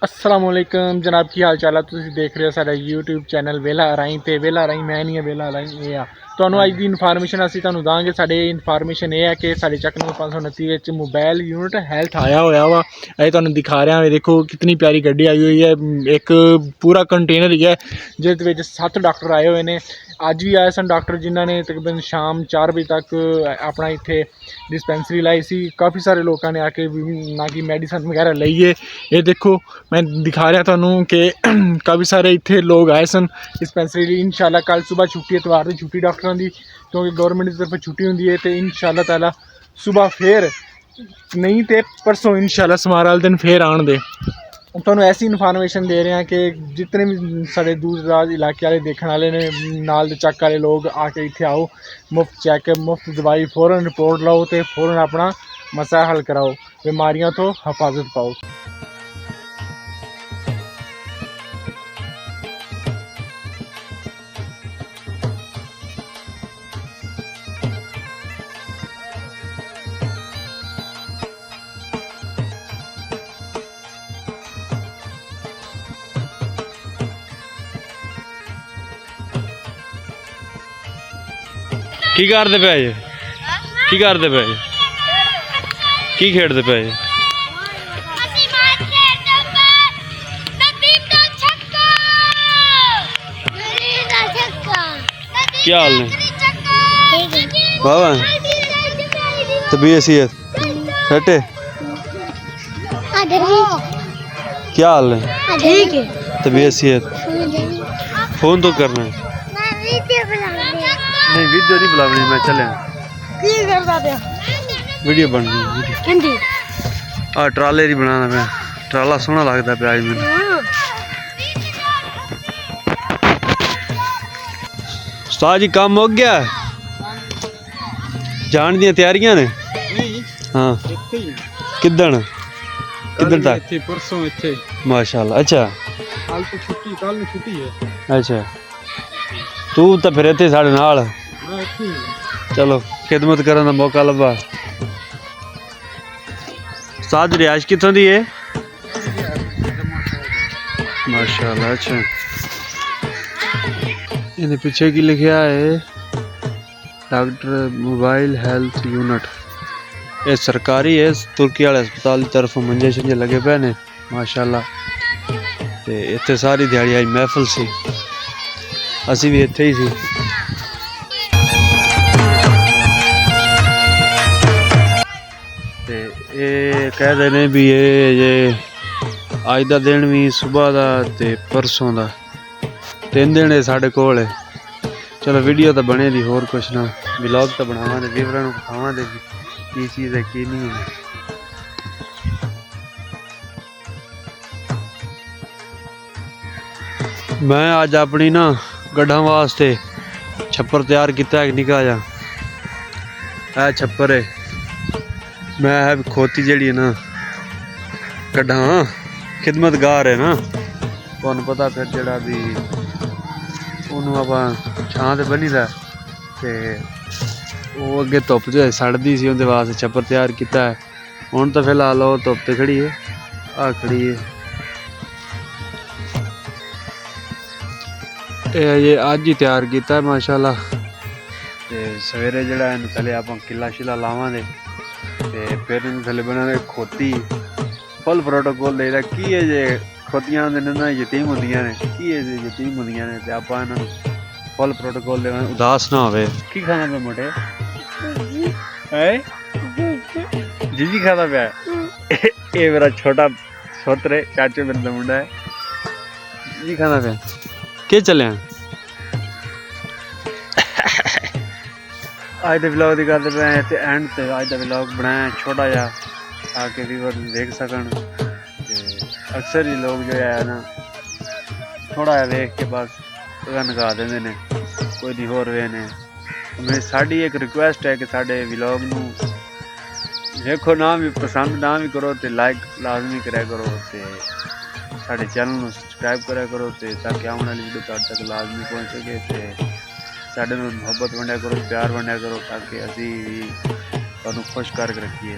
अस्सलामुअलैकुम जनाब की हाल चाल है। तुसीं देख रहे हो साडा यूट्यूब चैनल वेला राई। तो वेला राई मैं नहीं है, वेला राई ये आ। ਤੁਹਾਨੂੰ ਅੱਜ ਦੀ ਇਨਫੋਰਮੇਸ਼ਨ ਅਸੀਂ ਤੁਹਾਨੂੰ ਦਾਂਗੇ। ਸਾਡੇ ਇਨਫੋਰਮੇਸ਼ਨ ਇਹ ਹੈ ਕਿ ਸਾਡੇ ਚੱਕ ਨੰਬਰ 529 ਵਿੱਚ ਮੋਬਾਈਲ ਯੂਨਿਟ ਹੈਲਥ ਆਇਆ ਹੋਇਆ ਵਾ। ਇਹ ਤੁਹਾਨੂੰ ਦਿਖਾ ਰਿਹਾ ਵੇ, ਦੇਖੋ ਕਿਤਨੀ ਪਿਆਰੀ ਗੱਡੀ ਆਈ ਹੋਈ ਹੈ। ਇੱਕ ਪੂਰਾ ਕੰਟੇਨਰ ਹੀ ਹੈ ਜਿਸ ਵਿੱਚ 7 ਡਾਕਟਰ ਆਏ ਹੋਏ ਨੇ। ਅੱਜ ਵੀ ਆਏ ਸਨ ਡਾਕਟਰ ਜਿਨ੍ਹਾਂ ਨੇ ਤਕਰੀਬਨ ਸ਼ਾਮ 4 ਵਜੇ ਤੱਕ ਆਪਣਾ ਇੱਥੇ डिस्पेंसरी लाई सी। काफ़ी सारे लोगों ने आके ना कि मेडिसन वगैरह लईए। ये देखो मैं दिखा रहा थानू कि काफ़ी सारे इतने लोग आए सन डिस्पेंसरी। इंशाल्लाह कल सुबह छुट्टी, इतवार की छुट्टी डॉक्टरों की, क्योंकि गौरमेंट की तरफ छुट्टी होंगी है। तो इंशाल्लाह ताला सुबह फिर नहीं तो परसों इंशाल्लाह समार वाले दिन फिर आन दे। ਤੁਹਾਨੂੰ ऐसी इन्फॉर्मेशन दे रहे हैं कि जितने भी सारे दूर दराज इलाके वाले देखने वाले ने नाल दे चक वाले लोग आके इत्थे आओ, मुफ्त चैकअप, मुफ्त दवाई, फौरन रिपोर्ट लाओ तो फौरन अपना मसला हल कराओ, बीमारियों तो हिफाजत पाओ। की करते पे जे? की करते पे जे? की खेडते पे जे? क्या हाल ने बाबा? तबीयत सेहत सटे? क्या हाल है? ठीक है। तबीयत सेहत फोन तो करना है। नहीं वीडियो नहीं बुलानी, मैं चले वीडियो बन रही आ ट्राले नहीं बनाना। मैं ट्राला सोहना लगता पे आज मैंने। उस्ताद जी काम हो गया? जान दी तैयारियां ने? हाँ किदन किदन तक? परसों इत्थे माशाल्लाह। अच्छा कल तो छुट्टी, कल में छुट्टी है। अच्छा तू तो फिर इत्थे साढ़े नाल चलो खिदमत करने का मौका लभा। उस्ताद रिहाइश कितों दी है? माशाल्लाह। अच्छा इन्हें पीछे की लिखा है डॉक्टर मोबाइल हेल्थ यूनिट। ये सरकारी है, तुर्की वाले अस्पताल की तरफ मंजे शंजे लगे पे ने माशाल्लाह। ते इत्थे सारी दिहाड़ी आज महफिल सी, असी भी इत्थे ही सी। ये कहते हैं भी ये अज का दिन भी सुबह का ते परसों का 3 दिन साढ़े कोल है। चलो वीडियो तो बने दी, होर कुछ ना व्लॉग तो बनावा दे, व्यूअरां नूं दिखावां दे की चीज़ है की नहीं है। मैं अज अपनी ना गड्ढां वास्ते छप्पर तैयार किया है, निका जा है छप्पर है। मैं है खोती जड़ी है ना गड्ढा खिदमतगार है ना, तुहानू पता फिर जड़ा भी उन्होंने आप छां ते बनी दा ते वो अगे धुप च सड़दी सी, उहदे वास्ते छप्पर तैयार किया है। हुण तो फिलहाल वो धुप ते खड़ी है, आ खड़ी है। ये अज ही तैयार किया माशाल्लाह। ते सवेरे जड़ा इन्हूं थले आपां किला शिला लावांगे ते फिर इन थले बनाने खोती फुल प्रोटोकॉल देदा की है जे खोतियां ना यतीम होंदियां ने, की है जे यतीम होंदियां ने ते आपां इन्हां नूं फुल प्रोटोकॉल देना, उदास ना होवे। की खाना पे मोटे है जीजी खाना पे ये मेरा छोटा सोत्र है, चाचे मेरे दा मुंडा है जी खाना पे के चले आज तो व्लॉग की करते पे ते एंड ते आज का व्लॉग बनाया छोटा जा ताकि व्यूअर देख सकन। अक्सर ही लोग जो है ना थोड़ा जा देख के बस नगा देंगे ने, कोई नहीं होर वे ने। मेरी साड़ी एक रिक्वेस्ट है कि साढ़े व्लॉग नूं देखो ना भी पसंद ना भी करो तो लाइक लाजमी करा करो, तो साढ़े चैनल नूं सबसक्राइब करा करो ते ताकि आने वाली वीडियो तुहाडे तक लाजमी पहुँच सके। तो साढ़े नाल मुहब्बत वंडिया करो, प्यार वंडिया करो ताकि असी तुहानूं खुश करके रखिए।